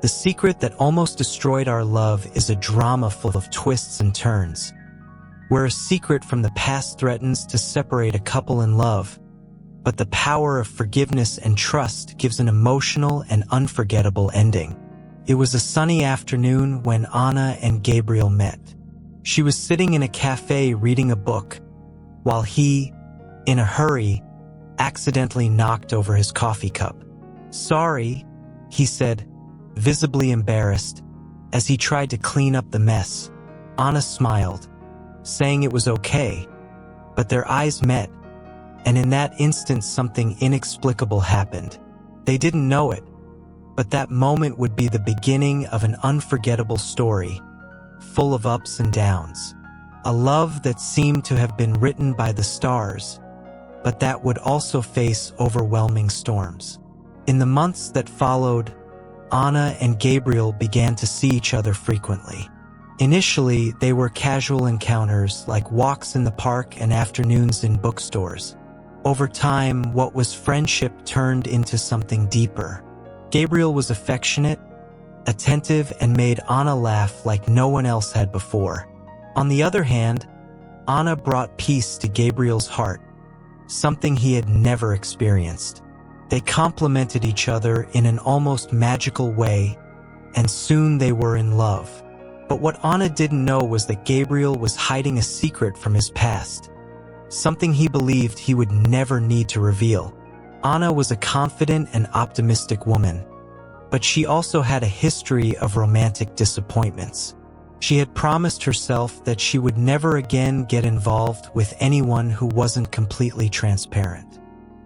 The secret that almost destroyed our love is a drama full of twists and turns, where a secret from the past threatens to separate a couple in love, but the power of forgiveness and trust gives an emotional and unforgettable ending. It was a sunny afternoon when Anna and Gabriel met. She was sitting in a cafe reading a book, while he, in a hurry, accidentally knocked over his coffee cup. "Sorry," he said, visibly embarrassed, as he tried to clean up the mess. Anna smiled, saying it was okay, but their eyes met, and in that instant something inexplicable happened. They didn't know it, but that moment would be the beginning of an unforgettable story, full of ups and downs. A love that seemed to have been written by the stars, but that would also face overwhelming storms. In the months that followed, Anna and Gabriel began to see each other frequently. Initially, they were casual encounters like walks in the park and afternoons in bookstores. Over time, what was friendship turned into something deeper. Gabriel was affectionate, attentive, and made Anna laugh like no one else had before. On the other hand, Anna brought peace to Gabriel's heart, something he had never experienced. They complemented each other in an almost magical way, and soon they were in love. But what Anna didn't know was that Gabriel was hiding a secret from his past, something he believed he would never need to reveal. Anna was a confident and optimistic woman, but she also had a history of romantic disappointments. She had promised herself that she would never again get involved with anyone who wasn't completely transparent.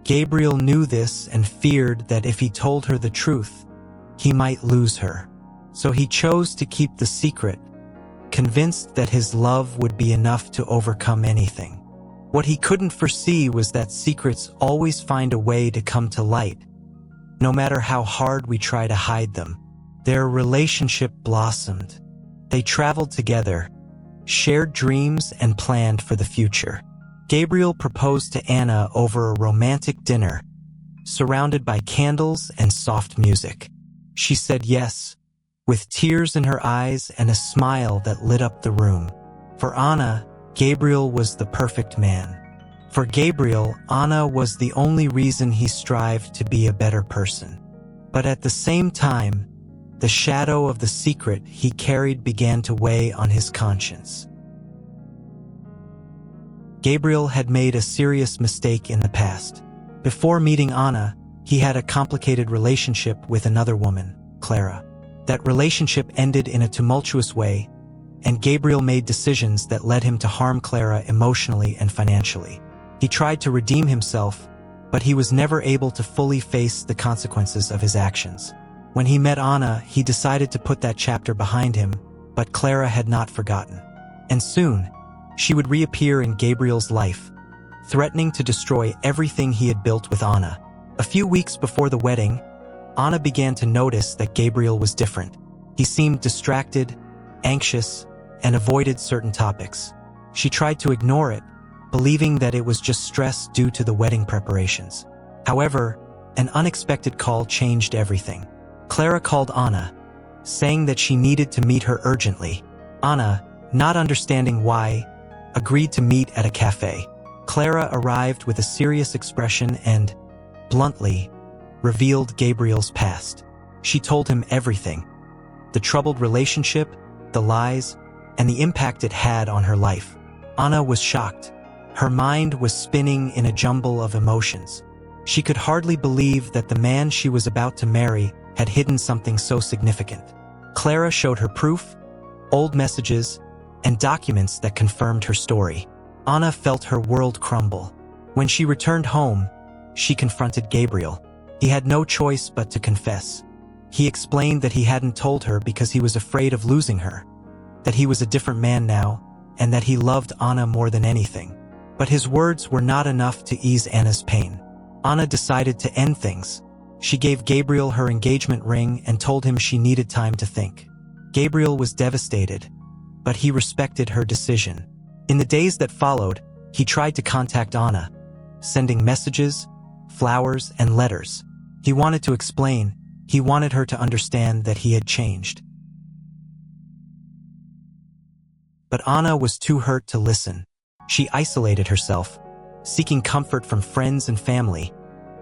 Gabriel knew this and feared that if he told her the truth, he might lose her. So he chose to keep the secret, convinced that his love would be enough to overcome anything. What he couldn't foresee was that secrets always find a way to come to light, no matter how hard we try to hide them. Their relationship blossomed. They traveled together, shared dreams, and planned for the future. Gabriel proposed to Anna over a romantic dinner, surrounded by candles and soft music. She said yes, with tears in her eyes and a smile that lit up the room. For Anna, Gabriel was the perfect man. For Gabriel, Anna was the only reason he strived to be a better person. But at the same time, the shadow of the secret he carried began to weigh on his conscience. Gabriel had made a serious mistake in the past. Before meeting Anna, he had a complicated relationship with another woman, Clara. That relationship ended in a tumultuous way, and Gabriel made decisions that led him to harm Clara emotionally and financially. He tried to redeem himself, but he was never able to fully face the consequences of his actions. When he met Anna, he decided to put that chapter behind him, but Clara had not forgotten. And soon, she would reappear in Gabriel's life, threatening to destroy everything he had built with Anna. A few weeks before the wedding, Anna began to notice that Gabriel was different. He seemed distracted, anxious, and avoided certain topics. She tried to ignore it, believing that it was just stress due to the wedding preparations. However, an unexpected call changed everything. Clara called Anna, saying that she needed to meet her urgently. Anna, not understanding why, agreed to meet at a cafe. Clara arrived with a serious expression and, bluntly, revealed Gabriel's past. She told him everything: the troubled relationship, the lies, and the impact it had on her life. Anna was shocked. Her mind was spinning in a jumble of emotions. She could hardly believe that the man she was about to marry had hidden something so significant. Clara showed her proof, old messages, and documents that confirmed her story. Anna felt her world crumble. When she returned home, she confronted Gabriel. He had no choice but to confess. He explained that he hadn't told her because he was afraid of losing her, that he was a different man now, and that he loved Anna more than anything. But his words were not enough to ease Anna's pain. Anna decided to end things. She gave Gabriel her engagement ring and told him she needed time to think. Gabriel was devastated, but he respected her decision. In the days that followed, he tried to contact Anna, sending messages, flowers, and letters. He wanted to explain, He wanted her to understand that he had changed. But Anna was too hurt to listen. She isolated herself, seeking comfort from friends and family,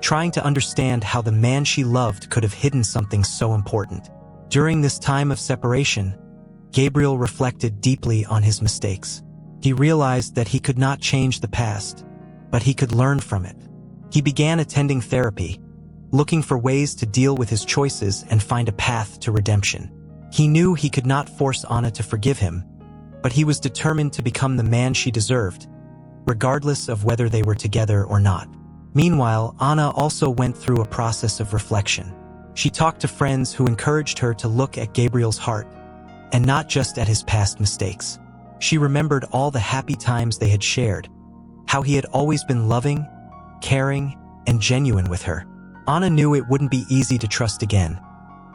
trying to understand how the man she loved could have hidden something so important. During this time of separation, Gabriel reflected deeply on his mistakes. He realized that he could not change the past, but he could learn from it. He began attending therapy, looking for ways to deal with his choices and find a path to redemption. He knew he could not force Anna to forgive him, but he was determined to become the man she deserved, regardless of whether they were together or not. Meanwhile, Anna also went through a process of reflection. She talked to friends who encouraged her to look at Gabriel's heart, and not just at his past mistakes. She remembered all the happy times they had shared, how he had always been loving, caring, and genuine with her. Anna knew it wouldn't be easy to trust again,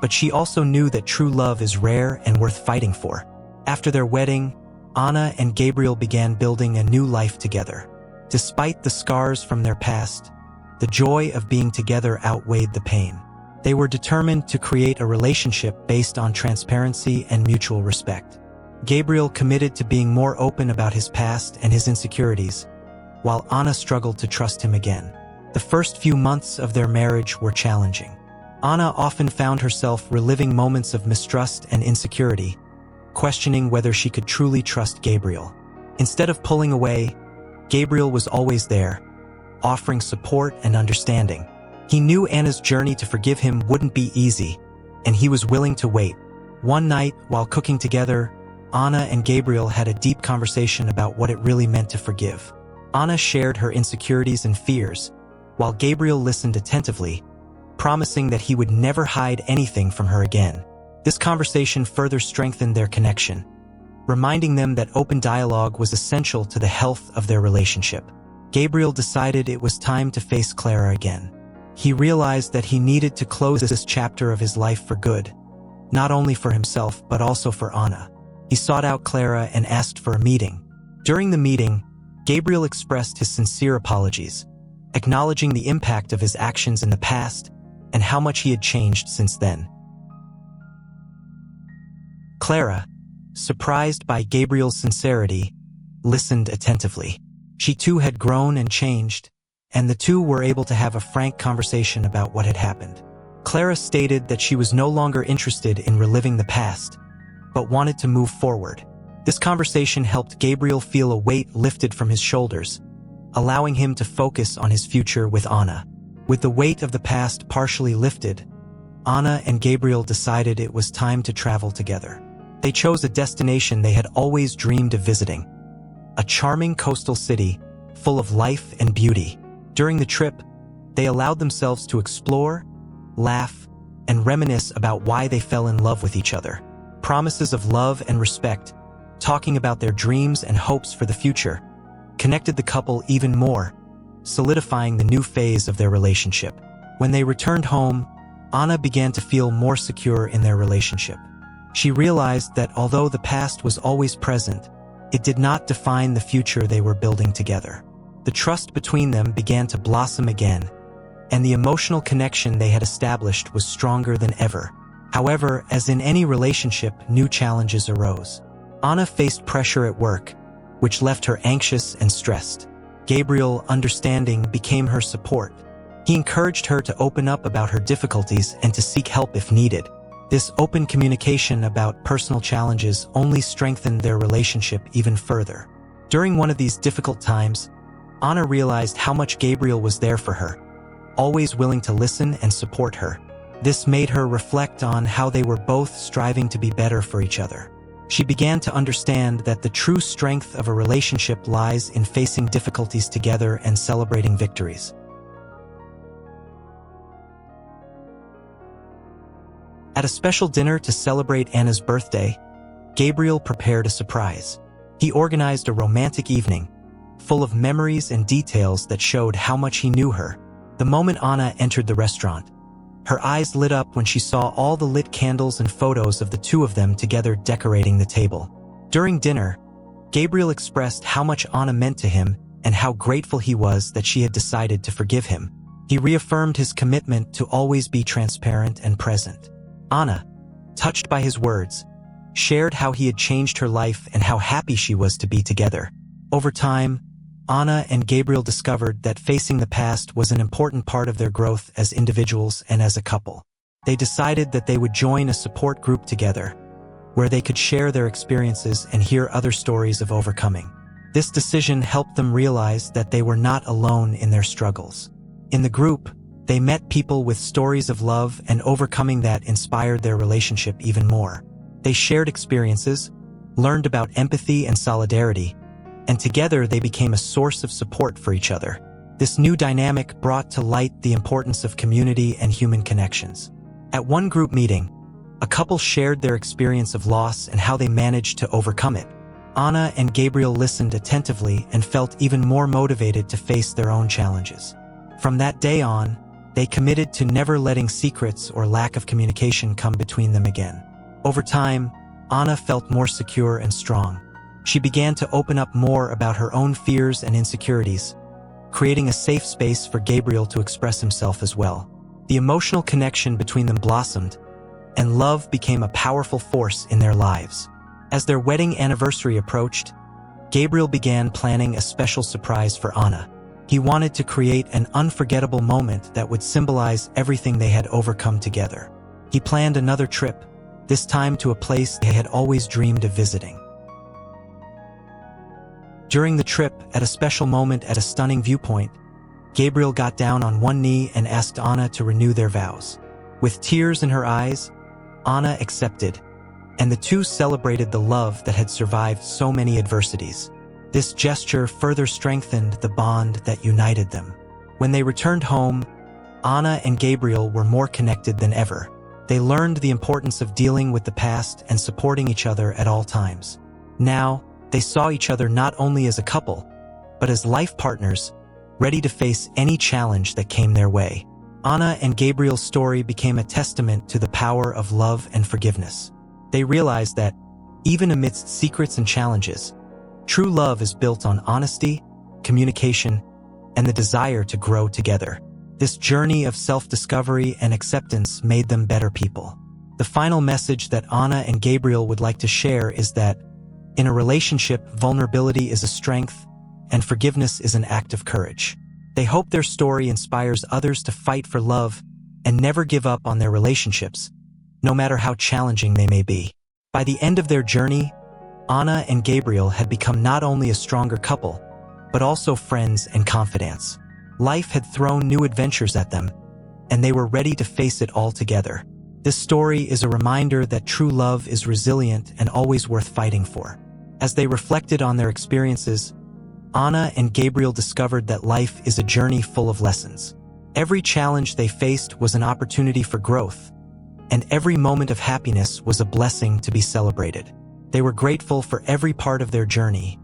but she also knew that true love is rare and worth fighting for. After their wedding, Anna and Gabriel began building a new life together. Despite the scars from their past, the joy of being together outweighed the pain. They were determined to create a relationship based on transparency and mutual respect. Gabriel committed to being more open about his past and his insecurities, while Anna struggled to trust him again. The first few months of their marriage were challenging. Anna often found herself reliving moments of mistrust and insecurity, questioning whether she could truly trust Gabriel. Instead of pulling away, Gabriel was always there, offering support and understanding. He knew Anna's journey to forgive him wouldn't be easy, and he was willing to wait. One night, while cooking together, Anna and Gabriel had a deep conversation about what it really meant to forgive. Anna shared her insecurities and fears, while Gabriel listened attentively, promising that he would never hide anything from her again. This conversation further strengthened their connection, reminding them that open dialogue was essential to the health of their relationship. Gabriel decided it was time to face Clara again. He realized that he needed to close this chapter of his life for good, not only for himself but also for Anna. He sought out Clara and asked for a meeting. During the meeting, Gabriel expressed his sincere apologies, acknowledging the impact of his actions in the past and how much he had changed since then. Clara, surprised by Gabriel's sincerity, listened attentively. She too had grown and changed, and the two were able to have a frank conversation about what had happened. Clara stated that she was no longer interested in reliving the past, but wanted to move forward. This conversation helped Gabriel feel a weight lifted from his shoulders, allowing him to focus on his future with Anna. With the weight of the past partially lifted, Anna and Gabriel decided it was time to travel together. They chose a destination they had always dreamed of visiting, a charming coastal city full of life and beauty. During the trip, they allowed themselves to explore, laugh, and reminisce about why they fell in love with each other. Promises of love and respect, talking about their dreams and hopes for the future, connected the couple even more, solidifying the new phase of their relationship. When they returned home, Anna began to feel more secure in their relationship. She realized that although the past was always present, it did not define the future they were building together. The trust between them began to blossom again, and the emotional connection they had established was stronger than ever. However, as in any relationship, new challenges arose. Anna faced pressure at work, which left her anxious and stressed. Gabriel, understanding, became her support. He encouraged her to open up about her difficulties and to seek help if needed. This open communication about personal challenges only strengthened their relationship even further. During one of these difficult times, Anna realized how much Gabriel was there for her, always willing to listen and support her. This made her reflect on how they were both striving to be better for each other. She began to understand that the true strength of a relationship lies in facing difficulties together and celebrating victories. At a special dinner to celebrate Anna's birthday, Gabriel prepared a surprise. He organized a romantic evening, full of memories and details that showed how much he knew her. The moment Anna entered the restaurant, her eyes lit up when she saw all the lit candles and photos of the two of them together decorating the table. During dinner, Gabriel expressed how much Anna meant to him and how grateful he was that she had decided to forgive him. He reaffirmed his commitment to always be transparent and present. Anna, touched by his words, shared how he had changed her life and how happy she was to be together. Over time, Anna and Gabriel discovered that facing the past was an important part of their growth as individuals and as a couple. They decided that they would join a support group together, where they could share their experiences and hear other stories of overcoming. This decision helped them realize that they were not alone in their struggles. In the group, they met people with stories of love and overcoming that inspired their relationship even more. They shared experiences, learned about empathy and solidarity, and together they became a source of support for each other. This new dynamic brought to light the importance of community and human connections. At one group meeting, a couple shared their experience of loss and how they managed to overcome it. Anna and Gabriel listened attentively and felt even more motivated to face their own challenges. From that day on, they committed to never letting secrets or lack of communication come between them again. Over time, Anna felt more secure and strong. She began to open up more about her own fears and insecurities, creating a safe space for Gabriel to express himself as well. The emotional connection between them blossomed, and love became a powerful force in their lives. As their wedding anniversary approached, Gabriel began planning a special surprise for Anna. He wanted to create an unforgettable moment that would symbolize everything they had overcome together. He planned another trip, this time to a place they had always dreamed of visiting. During the trip, at a special moment at a stunning viewpoint, Gabriel got down on one knee and asked Anna to renew their vows. With tears in her eyes, Anna accepted, and the two celebrated the love that had survived so many adversities. This gesture further strengthened the bond that united them. When they returned home, Anna and Gabriel were more connected than ever. They learned the importance of dealing with the past and supporting each other at all times. Now, they saw each other not only as a couple, but as life partners, ready to face any challenge that came their way. Anna and Gabriel's story became a testament to the power of love and forgiveness. They realized that, even amidst secrets and challenges, true love is built on honesty, communication, and the desire to grow together. This journey of self-discovery and acceptance made them better people. The final message that Anna and Gabriel would like to share is that, in a relationship, vulnerability is a strength, and forgiveness is an act of courage. They hope their story inspires others to fight for love and never give up on their relationships, no matter how challenging they may be. By the end of their journey, Anna and Gabriel had become not only a stronger couple, but also friends and confidants. Life had thrown new adventures at them, and they were ready to face it all together. This story is a reminder that true love is resilient and always worth fighting for. As they reflected on their experiences, Anna and Gabriel discovered that life is a journey full of lessons. Every challenge they faced was an opportunity for growth, and every moment of happiness was a blessing to be celebrated. They were grateful for every part of their journey,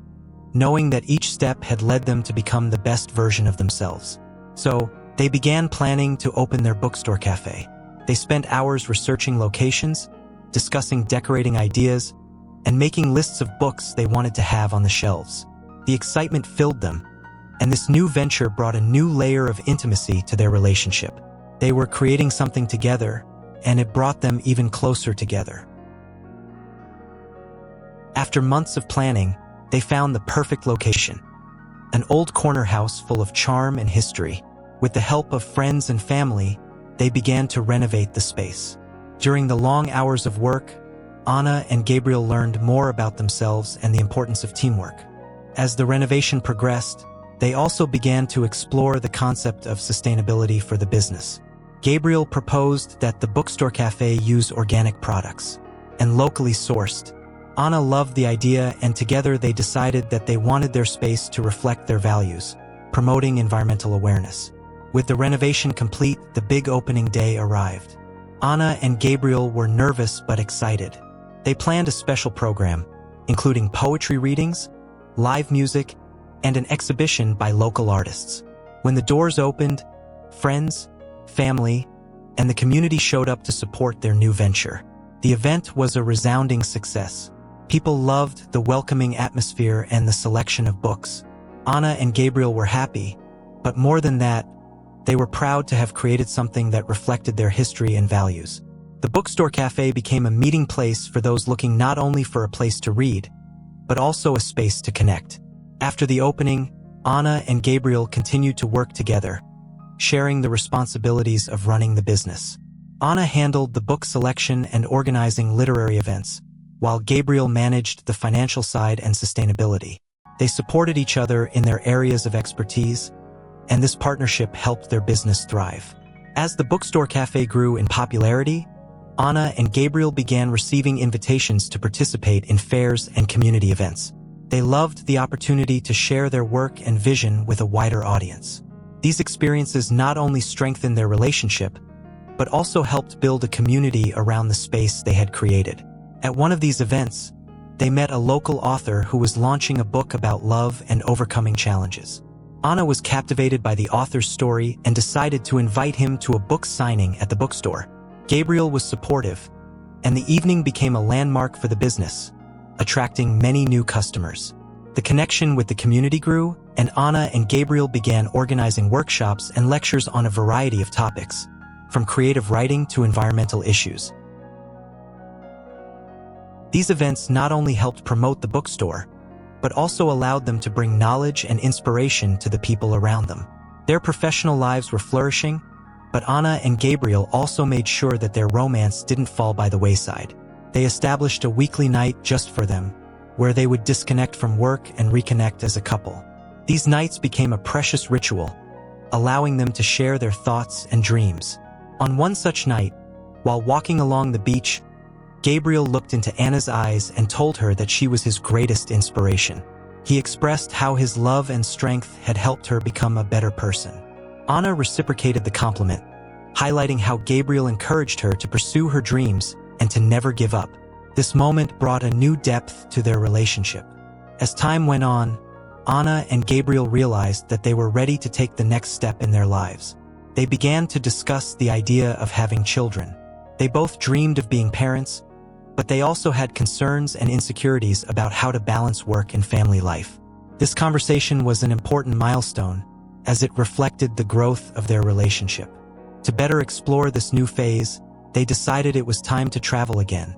knowing that each step had led them to become the best version of themselves. So, they began planning to open their bookstore cafe. They spent hours researching locations, discussing decorating ideas, and making lists of books they wanted to have on the shelves. The excitement filled them, and this new venture brought a new layer of intimacy to their relationship. They were creating something together, and it brought them even closer together. After months of planning, they found the perfect location, an old corner house full of charm and history. With the help of friends and family, they began to renovate the space. During the long hours of work, Anna and Gabriel learned more about themselves and the importance of teamwork. As the renovation progressed, they also began to explore the concept of sustainability for the business. Gabriel proposed that the bookstore cafe use organic products and locally sourced. Anna loved the idea, and together they decided that they wanted their space to reflect their values, promoting environmental awareness. With the renovation complete, the big opening day arrived. Anna and Gabriel were nervous but excited. They planned a special program, including poetry readings, live music, and an exhibition by local artists. When the doors opened, friends, family, and the community showed up to support their new venture. The event was a resounding success. People loved the welcoming atmosphere and the selection of books. Anna and Gabriel were happy, but more than that, They were proud to have created something that reflected their history and values. The bookstore cafe became a meeting place for those looking not only for a place to read, but also a space to connect. After the opening, Anna and Gabriel continued to work together, sharing the responsibilities of running the business. Anna handled the book selection and organizing literary events, while Gabriel managed the financial side and sustainability. They supported each other in their areas of expertise, and this partnership helped their business thrive. As the bookstore cafe grew in popularity, Anna and Gabriel began receiving invitations to participate in fairs and community events. They loved the opportunity to share their work and vision with a wider audience. These experiences not only strengthened their relationship, but also helped build a community around the space they had created. At one of these events, they met a local author who was launching a book about love and overcoming challenges. Anna was captivated by the author's story and decided to invite him to a book signing at the bookstore. Gabriel was supportive, and the evening became a landmark for the business, attracting many new customers. The connection with the community grew, and Anna and Gabriel began organizing workshops and lectures on a variety of topics, from creative writing to environmental issues. These events not only helped promote the bookstore, but also allowed them to bring knowledge and inspiration to the people around them. Their professional lives were flourishing, but Anna and Gabriel also made sure that their romance didn't fall by the wayside. They established a weekly night just for them, where they would disconnect from work and reconnect as a couple. These nights became a precious ritual, allowing them to share their thoughts and dreams. On one such night, while walking along the beach, Gabriel looked into Anna's eyes and told her that she was his greatest inspiration. He expressed how his love and strength had helped her become a better person. Anna reciprocated the compliment, highlighting how Gabriel encouraged her to pursue her dreams and to never give up. This moment brought a new depth to their relationship. As time went on, Anna and Gabriel realized that they were ready to take the next step in their lives. They began to discuss the idea of having children. They both dreamed of being parents, but they also had concerns and insecurities about how to balance work and family life. This conversation was an important milestone, as it reflected the growth of their relationship. To better explore this new phase, they decided it was time to travel again,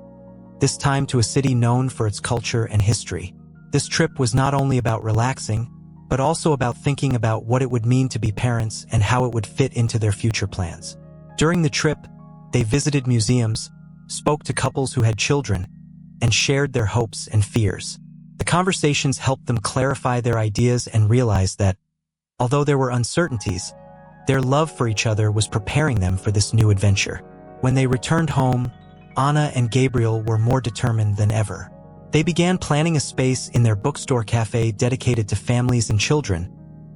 this time to a city known for its culture and history. This trip was not only about relaxing, but also about thinking about what it would mean to be parents and how it would fit into their future plans. During the trip, they visited museums, spoke to couples who had children, and shared their hopes and fears. The conversations helped them clarify their ideas and realize that, although there were uncertainties, their love for each other was preparing them for this new adventure. When they returned home, Anna and Gabriel were more determined than ever. They began planning a space in their bookstore cafe dedicated to families and children,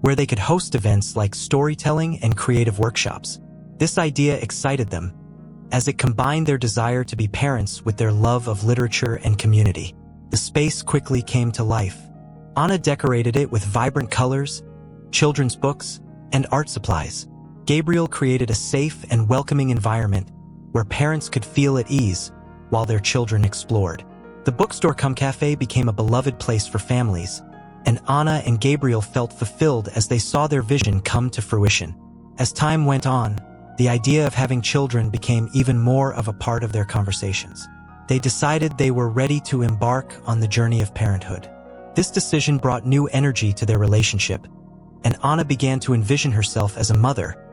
where they could host events like storytelling and creative workshops. This idea excited them, as it combined their desire to be parents with their love of literature and community. The space quickly came to life. Anna decorated it with vibrant colors, children's books, and art supplies. Gabriel created a safe and welcoming environment where parents could feel at ease while their children explored. The bookstore cum cafe became a beloved place for families, and Anna and Gabriel felt fulfilled as they saw their vision come to fruition. As time went on, the idea of having children became even more of a part of their conversations. They decided they were ready to embark on the journey of parenthood. This decision brought new energy to their relationship, and Anna began to envision herself as a mother,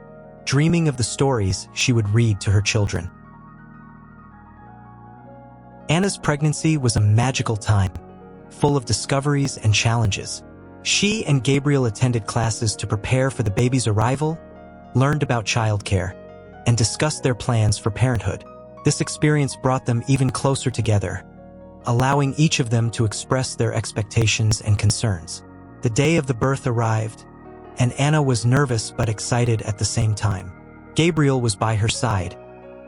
dreaming of the stories she would read to her children. Anna's pregnancy was a magical time, full of discoveries and challenges. She and Gabriel attended classes to prepare for the baby's arrival, learned about childcare, and discussed their plans for parenthood. This experience brought them even closer together, allowing each of them to express their expectations and concerns. The day of the birth arrived, and Anna was nervous but excited at the same time. Gabriel was by her side,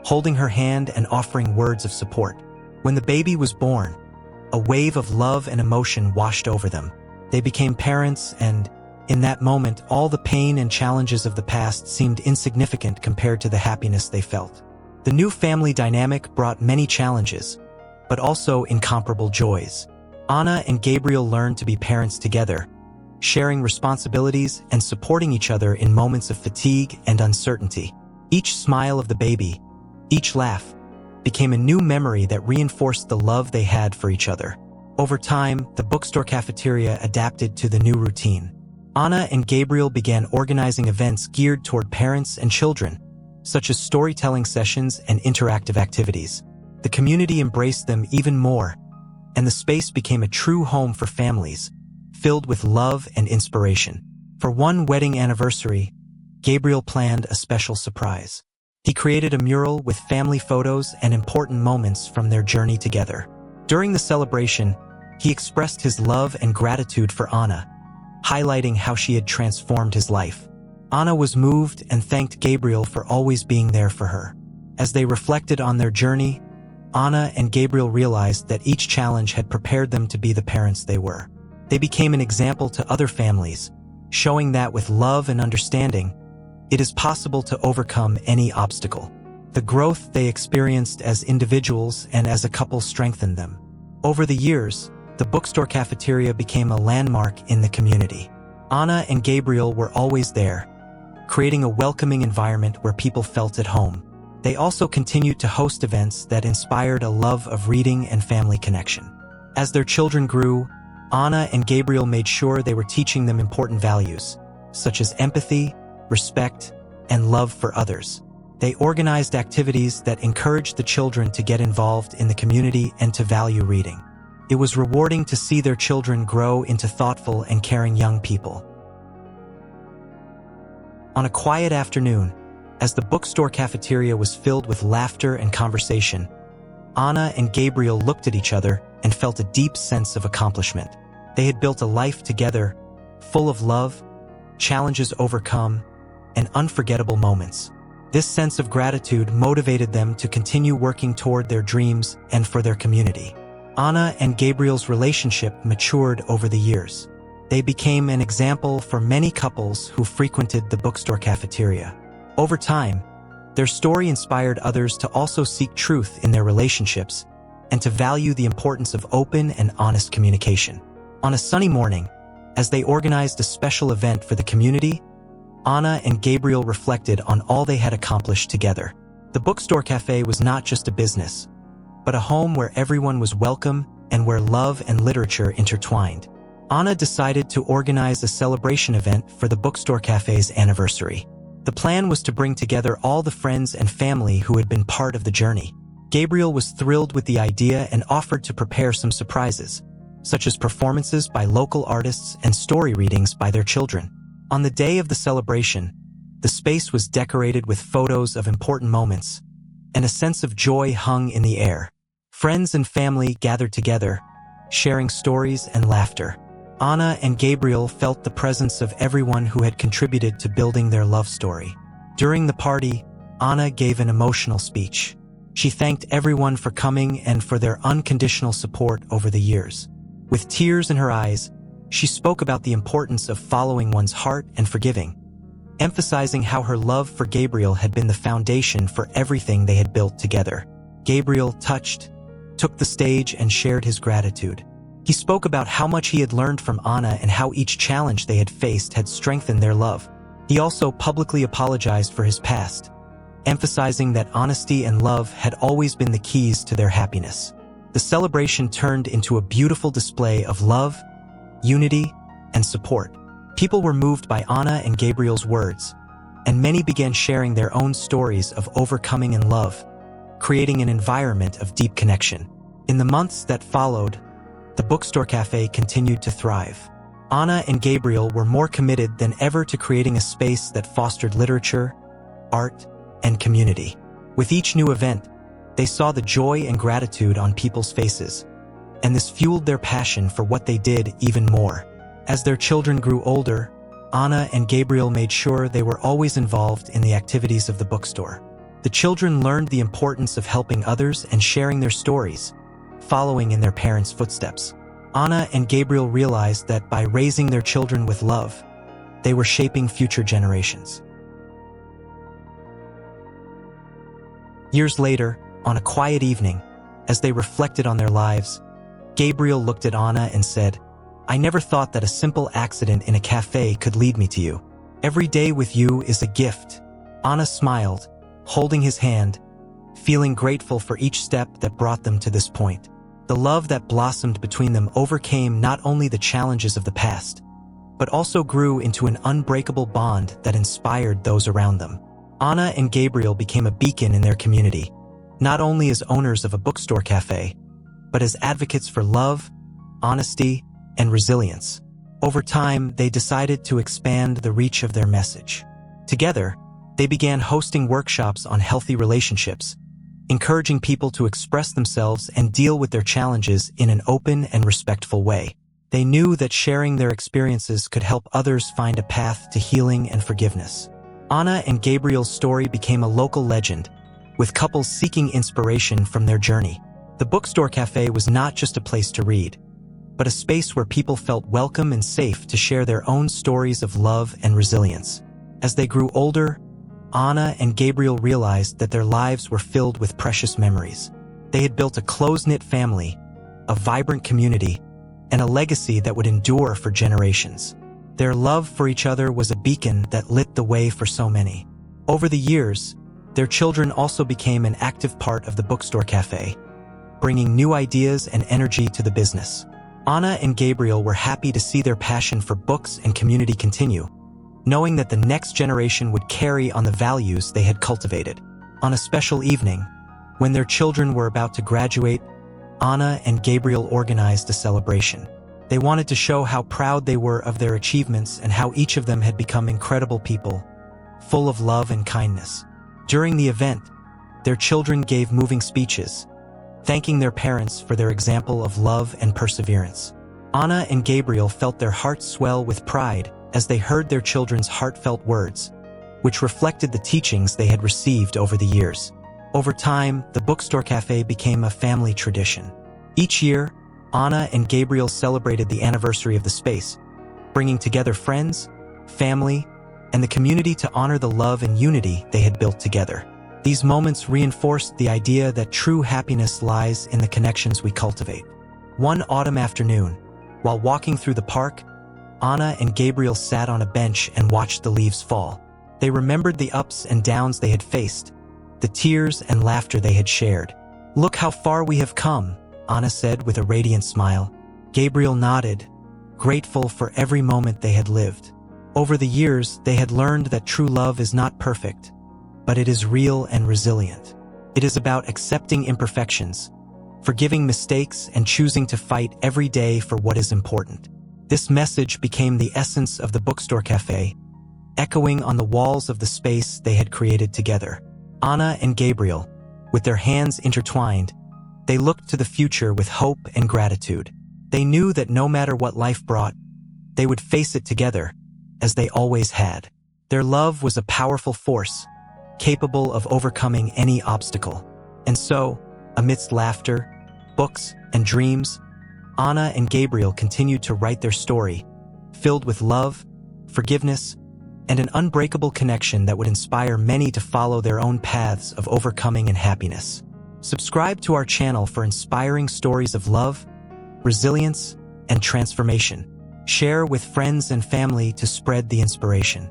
holding her hand and offering words of support. When the baby was born, a wave of love and emotion washed over them. They became parents, and, in that moment, all the pain and challenges of the past seemed insignificant compared to the happiness they felt. The new family dynamic brought many challenges, but also incomparable joys. Anna and Gabriel learned to be parents together, sharing responsibilities and supporting each other in moments of fatigue and uncertainty. Each smile of the baby, each laugh, became a new memory that reinforced the love they had for each other. Over time, the bookstore cafeteria adapted to the new routine. Anna and Gabriel began organizing events geared toward parents and children, such as storytelling sessions and interactive activities. The community embraced them even more, and the space became a true home for families, filled with love and inspiration. For one wedding anniversary, Gabriel planned a special surprise. He created a mural with family photos and important moments from their journey together. During the celebration, he expressed his love and gratitude for Anna, highlighting how she had transformed his life. Anna was moved and thanked Gabriel for always being there for her. As they reflected on their journey, Anna and Gabriel realized that each challenge had prepared them to be the parents they were. They became an example to other families, showing that with love and understanding, it is possible to overcome any obstacle. The growth they experienced as individuals and as a couple strengthened them. Over the years, the bookstore cafeteria became a landmark in the community. Anna and Gabriel were always there, creating a welcoming environment where people felt at home. They also continued to host events that inspired a love of reading and family connection. As their children grew, Anna and Gabriel made sure they were teaching them important values, such as empathy, respect, and love for others. They organized activities that encouraged the children to get involved in the community and to value reading. It was rewarding to see their children grow into thoughtful and caring young people. On a quiet afternoon, as the bookstore cafeteria was filled with laughter and conversation, Anna and Gabriel looked at each other and felt a deep sense of accomplishment. They had built a life together, full of love, challenges overcome, and unforgettable moments. This sense of gratitude motivated them to continue working toward their dreams and for their community. Anna and Gabriel's relationship matured over the years. They became an example for many couples who frequented the bookstore cafeteria. Over time, their story inspired others to also seek truth in their relationships and to value the importance of open and honest communication. On a sunny morning, as they organized a special event for the community, Anna and Gabriel reflected on all they had accomplished together. The bookstore cafe was not just a business, but a home where everyone was welcome and where love and literature intertwined. Anna decided to organize a celebration event for the bookstore cafe's anniversary. The plan was to bring together all the friends and family who had been part of the journey. Gabriel was thrilled with the idea and offered to prepare some surprises, such as performances by local artists and story readings by their children. On the day of the celebration, the space was decorated with photos of important moments, and a sense of joy hung in the air. Friends and family gathered together, sharing stories and laughter. Anna and Gabriel felt the presence of everyone who had contributed to building their love story. During the party, Anna gave an emotional speech. She thanked everyone for coming and for their unconditional support over the years. With tears in her eyes, she spoke about the importance of following one's heart and forgiving, emphasizing how her love for Gabriel had been the foundation for everything they had built together. Gabriel, touched, took the stage and shared his gratitude. He spoke about how much he had learned from Anna and how each challenge they had faced had strengthened their love. He also publicly apologized for his past, emphasizing that honesty and love had always been the keys to their happiness. The celebration turned into a beautiful display of love, unity, and support. People were moved by Anna and Gabriel's words, and many began sharing their own stories of overcoming in love, creating an environment of deep connection. In the months that followed, the bookstore cafe continued to thrive. Anna and Gabriel were more committed than ever to creating a space that fostered literature, art, and community. With each new event, they saw the joy and gratitude on people's faces, and this fueled their passion for what they did even more. As their children grew older, Anna and Gabriel made sure they were always involved in the activities of the bookstore. The children learned the importance of helping others and sharing their stories, following in their parents' footsteps. Anna and Gabriel realized that by raising their children with love, they were shaping future generations. Years later, on a quiet evening, as they reflected on their lives, Gabriel looked at Anna and said, I never thought that a simple accident in a cafe could lead me to you. Every day with you is a gift." Anna smiled, holding his hand, feeling grateful for each step that brought them to this point. The love that blossomed between them overcame not only the challenges of the past, but also grew into an unbreakable bond that inspired those around them. Anna and Gabriel became a beacon in their community, not only as owners of a bookstore cafe, but as advocates for love, honesty, and resilience. Over time, they decided to expand the reach of their message. Together, they began hosting workshops on healthy relationships, encouraging people to express themselves and deal with their challenges in an open and respectful way. They knew that sharing their experiences could help others find a path to healing and forgiveness. Anna and Gabriel's story became a local legend, with couples seeking inspiration from their journey. The bookstore cafe was not just a place to read, but a space where people felt welcome and safe to share their own stories of love and resilience. As they grew older, Anna and Gabriel realized that their lives were filled with precious memories. They had built a close-knit family, a vibrant community, and a legacy that would endure for generations. Their love for each other was a beacon that lit the way for so many. Over the years, their children also became an active part of the bookstore cafe, bringing new ideas and energy to the business. Anna and Gabriel were happy to see their passion for books and community continue, knowing that the next generation would carry on the values they had cultivated. On a special evening, when their children were about to graduate, Anna and Gabriel organized a celebration. They wanted to show how proud they were of their achievements and how each of them had become incredible people, full of love and kindness. During the event, their children gave moving speeches, thanking their parents for their example of love and perseverance. Anna and Gabriel felt their hearts swell with pride as they heard their children's heartfelt words, which reflected the teachings they had received over the years. Over time, the bookstore cafe became a family tradition. Each year, Anna and Gabriel celebrated the anniversary of the space, bringing together friends, family, and the community to honor the love and unity they had built together. These moments reinforced the idea that true happiness lies in the connections we cultivate. One autumn afternoon, while walking through the park, Anna and Gabriel sat on a bench and watched the leaves fall. They remembered the ups and downs they had faced, the tears and laughter they had shared. "Look how far we have come," Anna said with a radiant smile. Gabriel nodded, grateful for every moment they had lived. Over the years, they had learned that true love is not perfect, but it is real and resilient. It is about accepting imperfections, forgiving mistakes, and choosing to fight every day for what is important. This message became the essence of the bookstore cafe, echoing on the walls of the space they had created together. Anna and Gabriel, with their hands intertwined, they looked to the future with hope and gratitude. They knew that no matter what life brought, they would face it together, as they always had. Their love was a powerful force, capable of overcoming any obstacle. And so, amidst laughter, books, and dreams, Anna and Gabriel continued to write their story, filled with love, forgiveness, and an unbreakable connection that would inspire many to follow their own paths of overcoming and happiness. Subscribe to our channel for inspiring stories of love, resilience, and transformation. Share with friends and family to spread the inspiration.